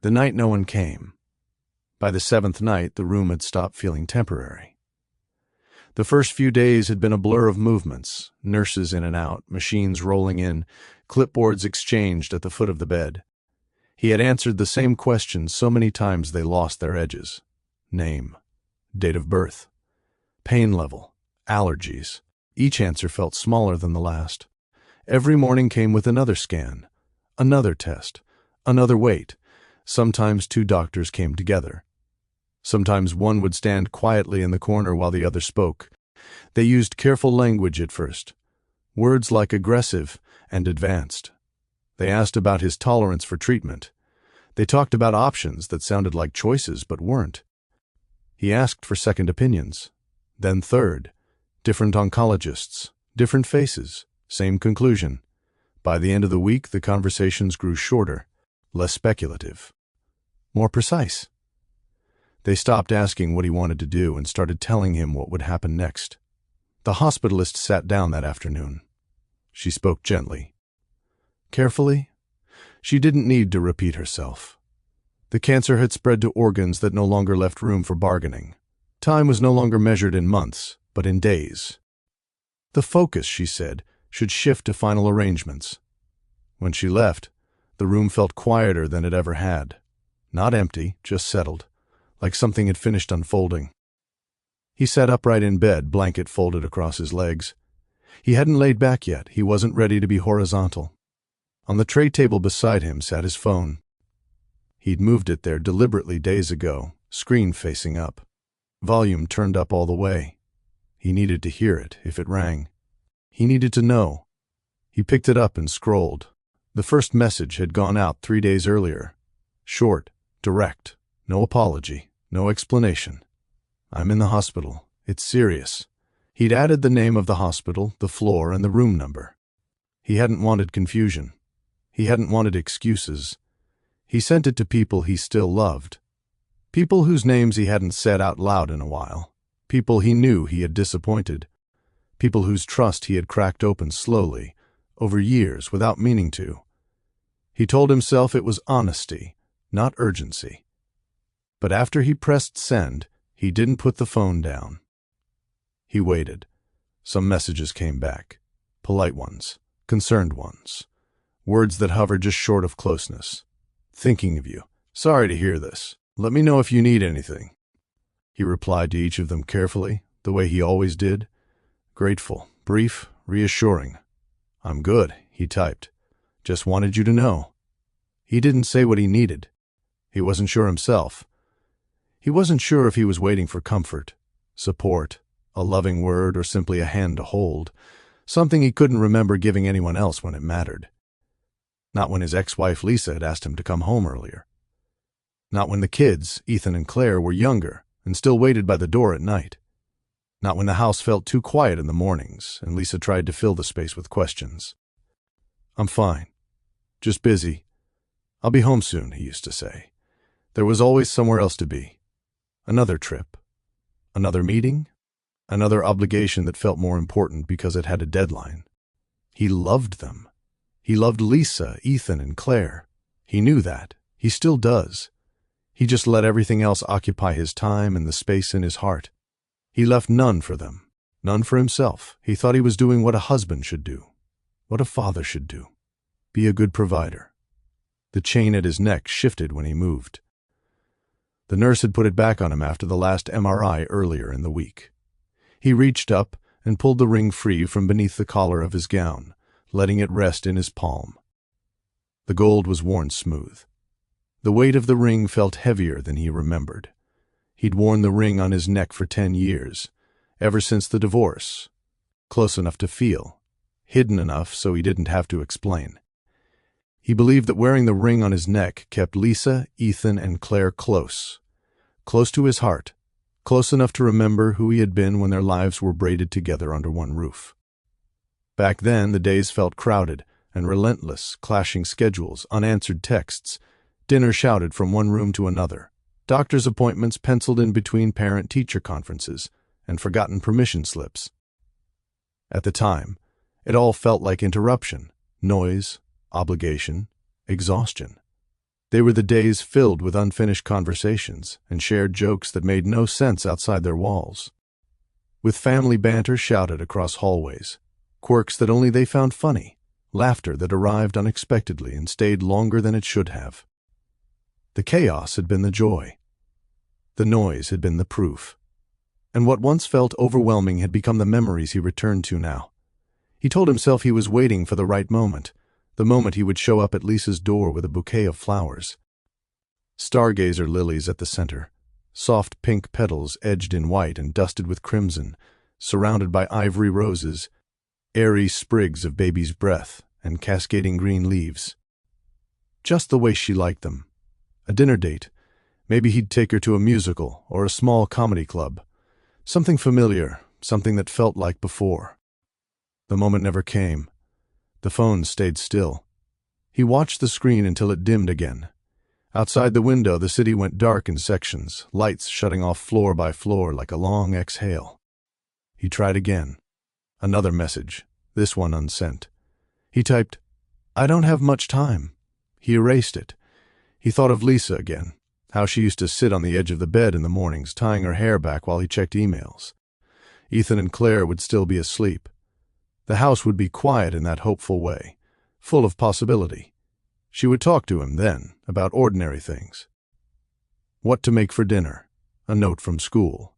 The night no one came. By the seventh night, the room had stopped feeling temporary. The first few days had been a blur of movements, nurses in and out, machines rolling in, clipboards exchanged at the foot of the bed. He had answered the same questions so many times they lost their edges. Name, date of birth, pain level, allergies. Each answer felt smaller than the last. Every morning came with another scan, another test, another wait. Sometimes two doctors came together. Sometimes one would stand quietly in the corner while the other spoke. They used careful language at first, words like aggressive and advanced. They asked about his tolerance for treatment. They talked about options that sounded like choices but weren't. He asked for second opinions, then third. Different oncologists, different faces, same conclusion. By the end of the week, the conversations grew shorter, less speculative, more precise. They stopped asking what he wanted to do and started telling him what would happen next. The hospitalist sat down that afternoon. She spoke gently. Carefully. She didn't need to repeat herself. The cancer had spread to organs that no longer left room for bargaining. Time was no longer measured in months, but in days. The focus, she said, should shift to final arrangements. When she left, the room felt quieter than it ever had. Not empty, just settled, like something had finished unfolding. He sat upright in bed, blanket folded across his legs. He hadn't laid back yet. He wasn't ready to be horizontal. On the tray table beside him sat his phone. He'd moved it there deliberately days ago, screen facing up. Volume turned up all the way. He needed to hear it if it rang. He needed to know. He picked it up and scrolled. The first message had gone out 3 days earlier. Short, direct, no apology, no explanation. I'm in the hospital. It's serious. He'd added the name of the hospital, the floor, and the room number. He hadn't wanted confusion. He hadn't wanted excuses. He sent it to people he still loved. People whose names he hadn't said out loud in a while. People he knew he had disappointed. People whose trust he had cracked open slowly, over years, without meaning to. He told himself it was honesty, not urgency. But after he pressed send, he didn't put the phone down. He waited. Some messages came back. Polite ones, concerned ones. Words that hovered just short of closeness. Thinking of you. Sorry to hear this. Let me know if you need anything. He replied to each of them carefully, the way he always did. Grateful, brief, reassuring. I'm good, he typed. Just wanted you to know. He didn't say what he needed. He wasn't sure himself. He wasn't sure if he was waiting for comfort, support, a loving word, or simply a hand to hold, something he couldn't remember giving anyone else when it mattered. Not when his ex-wife Lisa had asked him to come home earlier. Not when the kids, Ethan and Claire, were younger and still waited by the door at night. Not when the house felt too quiet in the mornings and Lisa tried to fill the space with questions. I'm fine. Just busy. I'll be home soon, he used to say. There was always somewhere else to be. Another trip. Another meeting. Another obligation that felt more important because it had a deadline. He loved them. He loved Lisa, Ethan, and Claire. He knew that. He still does. He just let everything else occupy his time and the space in his heart. He left none for them, none for himself. He thought he was doing what a husband should do, what a father should do. Be a good provider. The chain at his neck shifted when he moved. The nurse had put it back on him after the last MRI earlier in the week. He reached up and pulled the ring free from beneath the collar of his gown, letting it rest in his palm. The gold was worn smooth. The weight of the ring felt heavier than he remembered. He'd worn the ring on his neck for 10 years, ever since the divorce. Close enough to feel, hidden enough so he didn't have to explain. He believed that wearing the ring on his neck kept Lisa, Ethan, and Claire close. Close to his heart, close enough to remember who he had been when their lives were braided together under one roof. Back then, the days felt crowded and relentless, clashing schedules, unanswered texts, dinner shouted from one room to another, doctor's appointments penciled in between parent-teacher conferences, and forgotten permission slips. At the time, it all felt like interruption, noise, obligation, exhaustion. They were the days filled with unfinished conversations and shared jokes that made no sense outside their walls. With family banter shouted across hallways, quirks that only they found funny, laughter that arrived unexpectedly and stayed longer than it should have. The chaos had been the joy. The noise had been the proof. And what once felt overwhelming had become the memories he returned to now. He told himself he was waiting for the right moment, the moment he would show up at Lisa's door with a bouquet of flowers. Stargazer lilies at the center, soft pink petals edged in white and dusted with crimson, surrounded by ivory roses, airy sprigs of baby's breath, and cascading green leaves. Just the way she liked them. A dinner date. Maybe he'd take her to a musical or a small comedy club. Something familiar, something that felt like before. The moment never came. The phone stayed still. He watched the screen until it dimmed again. Outside the window, the city went dark in sections, lights shutting off floor by floor like a long exhale. He tried again. Another message, this one unsent. He typed, "I don't have much time." He erased it. He thought of Lisa again, how she used to sit on the edge of the bed in the mornings, tying her hair back while he checked emails. Ethan and Claire would still be asleep. The house would be quiet in that hopeful way, full of possibility. She would talk to him then about ordinary things. What to make for dinner, a note from school,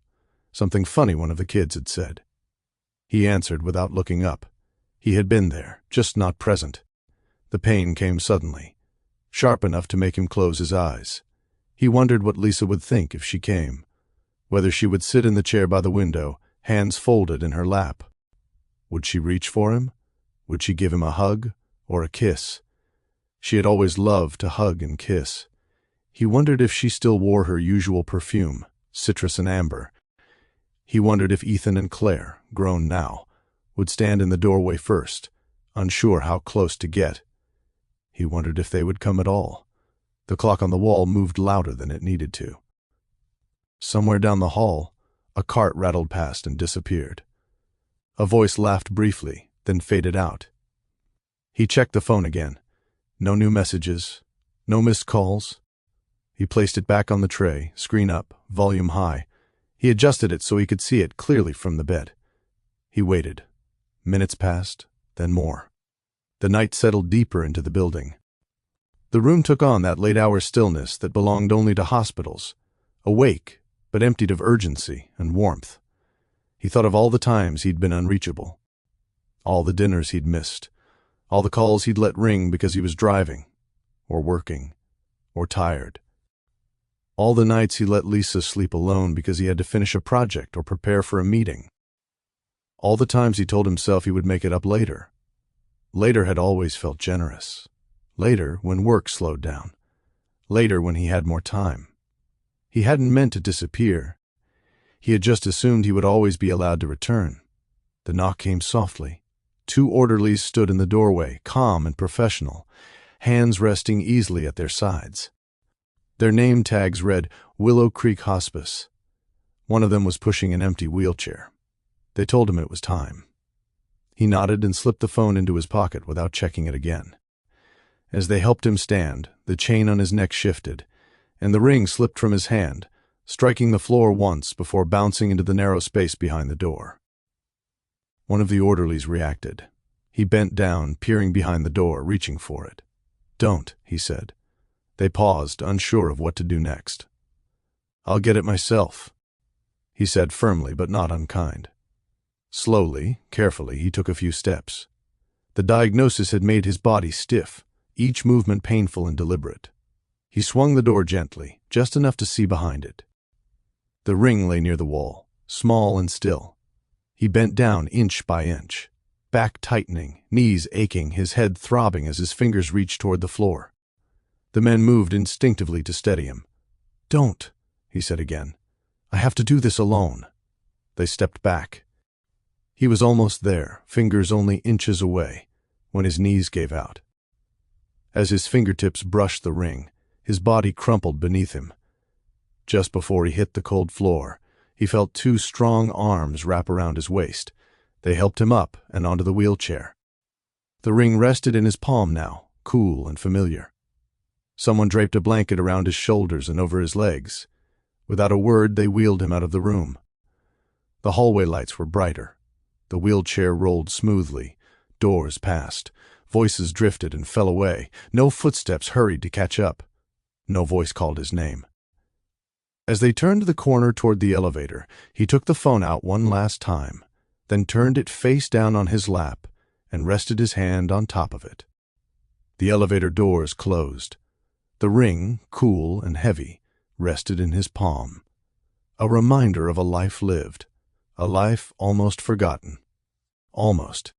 something funny one of the kids had said. He answered without looking up. He had been there, just not present. The pain came suddenly, sharp enough to make him close his eyes. He wondered what Lisa would think if she came, whether she would sit in the chair by the window, hands folded in her lap. Would she reach for him? Would she give him a hug or a kiss? She had always loved to hug and kiss. He wondered if she still wore her usual perfume, citrus and amber. He wondered if Ethan and Claire, grown now, would stand in the doorway first, unsure how close to get. He wondered if they would come at all. The clock on the wall moved louder than it needed to. Somewhere down the hall, a cart rattled past and disappeared. A voice laughed briefly, then faded out. He checked the phone again. No new messages, no missed calls. He placed it back on the tray, screen up, volume high. He adjusted it so he could see it clearly from the bed. He waited. Minutes passed, then more. The night settled deeper into the building. The room took on that late-hour stillness that belonged only to hospitals, awake, but emptied of urgency and warmth. He thought of all the times he'd been unreachable, all the dinners he'd missed, all the calls he'd let ring because he was driving, or working, or tired. All the nights he let Lisa sleep alone because he had to finish a project or prepare for a meeting. All the times he told himself he would make it up later. Later had always felt generous. Later when work slowed down. Later when he had more time. He hadn't meant to disappear. He had just assumed he would always be allowed to return. The knock came softly. 2 orderlies stood in the doorway, calm and professional, hands resting easily at their sides. Their name tags read Willow Creek Hospice. One of them was pushing an empty wheelchair. They told him it was time. He nodded and slipped the phone into his pocket without checking it again. As they helped him stand, the chain on his neck shifted, and the ring slipped from his hand, striking the floor once before bouncing into the narrow space behind the door. One of the orderlies reacted. He bent down, peering behind the door, reaching for it. "Don't," he said. They paused, unsure of what to do next. "I'll get it myself," he said firmly but not unkind. Slowly, carefully, he took a few steps. The diagnosis had made his body stiff, each movement painful and deliberate. He swung the door gently, just enough to see behind it. The ring lay near the wall, small and still. He bent down inch by inch, back tightening, knees aching, his head throbbing as his fingers reached toward the floor. The men moved instinctively to steady him. "Don't," he said again. "I have to do this alone." They stepped back. He was almost there, fingers only inches away, when his knees gave out. As his fingertips brushed the ring, his body crumpled beneath him. Just before he hit the cold floor, he felt 2 strong arms wrap around his waist. They helped him up and onto the wheelchair. The ring rested in his palm now, cool and familiar. Someone draped a blanket around his shoulders and over his legs. Without a word, they wheeled him out of the room. The hallway lights were brighter. The wheelchair rolled smoothly. Doors passed. Voices drifted and fell away. No footsteps hurried to catch up. No voice called his name. As they turned the corner toward the elevator, he took the phone out one last time, then turned it face down on his lap and rested his hand on top of it. The elevator doors closed. The ring, cool and heavy, rested in his palm. A reminder of a life lived, a life almost forgotten. Almost.